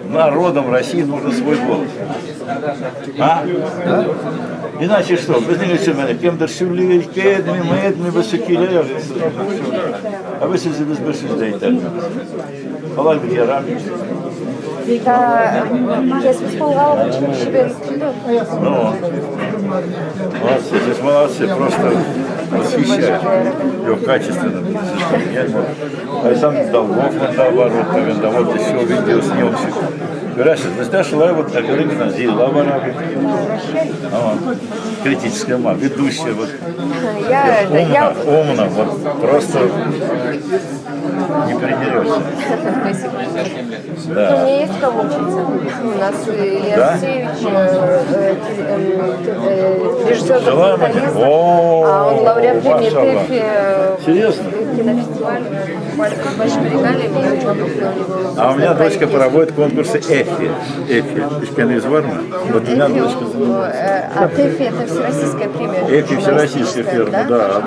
Народом России нужен свой голос. А? Да? Иначе что? Вы знаете, мене кем-то шулили, кедми, медми, высокие, а вы сейчас безбешездейте. Аллах бе рами. Ну, молодцы, здесь молодцы, просто восхищают его качественным состоянием. Александр Долгов, наоборот, да вот еще видеосъемщик. Говорят, что шла вот Академия Зила в Арабии. Критическая мама, ведущая, вот, умна, вот, просто не придерешься. Да. У меня есть кого учиться. У нас Илья Алексеевич, режиссер документалиста, а он лауреат премии ТЭФИ. Серьезно? Кинофестиваль большими регалиями, я очень люблю. А у меня дочка проводит конкурсы ЭФИ. ЭФИ, из Варна. Вот у меня дочка занимается. А ТЭФИ это всероссийская премия. ЭФИ всероссийская фирма, да.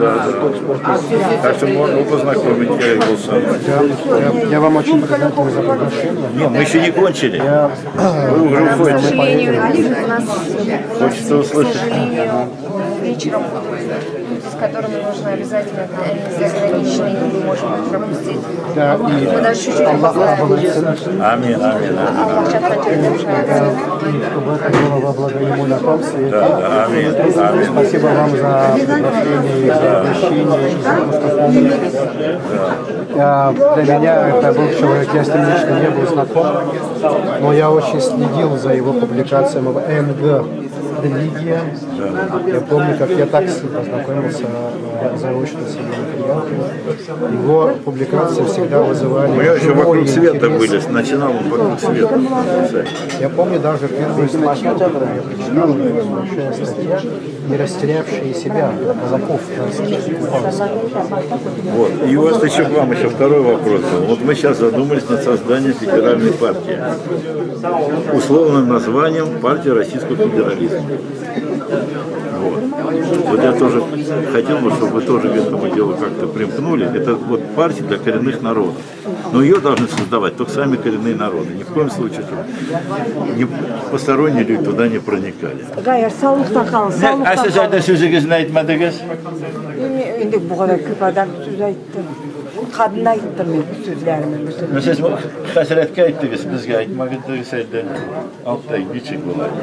Так что можно познакомить, я был сам. Я вам очень признателен за приглашение. Нет, мы еще не кончили. Вы уже К уходите. сожалению, у нас, Хочется услышать. к сожалению, вечером будут люди, с которыми нужно обязательно, они заграничные, не можем их пропустить. Да, Мы даже чуть-чуть опоздаем. Аминь. Аллах и чтобы это было во благо ему на том свете. Да, аминь. Спасибо вам за приглашение и за обращение, и за то, что помните. Для меня это был человек, я с ним лично не был знаком, но я очень следил за его публикациями в МГ Религия. Я помню, как я так с ним познакомился заочно с его материалами. Его публикации всегда вызывали... У меня еще вокруг света были, начинал он вокруг света. Я помню даже первую статью, которую я прочитал, большая статья, не растерявшие себя, казаков. Вот. И у вас еще к вам еще второй вопрос был. Вот мы сейчас задумались над созданием федеральной партии. Условным названием партия российского федерализма. Вот я тоже хотел бы, чтобы вы тоже к этому делу как-то примкнули. Это вот партия для коренных народов. Но ее должны создавать только сами коренные народы. Ни в коем случае, чтобы посторонние люди туда не проникали. А siz aytgan so'zingizni aytmadingiz? Endi bu kadar ko'p odam so'z aytdi. Qadın aytdim men so'zlarimni. Siz hasratga aytdingiz, bizga aytmadingiz endi. Altay nechik bo'ladi?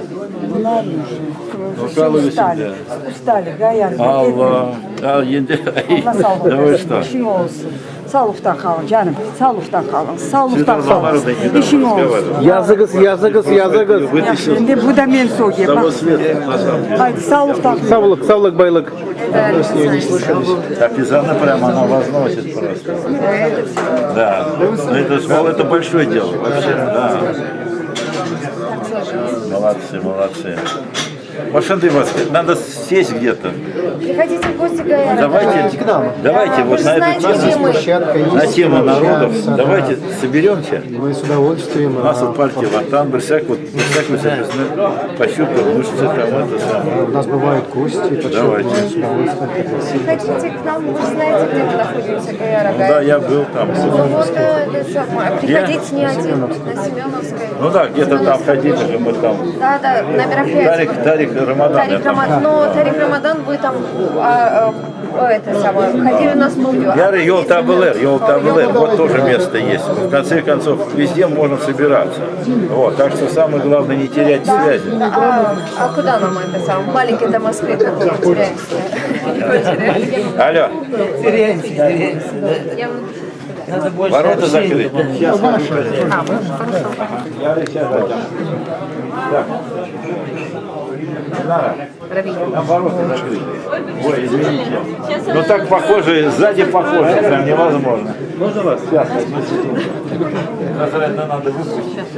Ustalik, yani. Allah. Endi. Давай что? İşin olsun. Sağlıkta kalın canım. Sağlıkta kalın. Sağlıkta kalın. İşin olsun. Yazıgız. Şimdi bu da men soğuk. Того света, на самом деле. Haydi sağlıkta kalın. Саулык, байлык. Так из она прямо она возносит просто. Да. Это большое дело вообще. Да. Молодцы. Машин надо сесть где-то. Приходите в гости, Гая. Давайте вот на эту тему, на тему народов, давайте соберемся. Мы с удовольствием. У нас вот партия Ватан, без всякого пощупаем мышцы, там это самое. У нас бывают гости. Давайте. Приходите к нам, вы же знаете, где мы находимся, Гая. Да, я был там. Приходите не один, на Семеновской. Ну да, где-то там ходили же мы там. Да, на мероприятии. Тарик Рамадан. Но Тарик Рамадан, вы там это самое, ходили на студию. Яры Йол-Табелер, вот тоже место есть. В конце концов, везде можно собираться. Вот, так что самое главное не терять связи. А куда нам это самое? Маленький до Москвы, как мы потеряемся. Алло. Теряемся. Ворота закрыты. Сейчас. Там ворота закрыты. Ой, извините. Ну так похоже, сзади похоже, прям невозможно. Можно вас? Сейчас. Надо выпустить.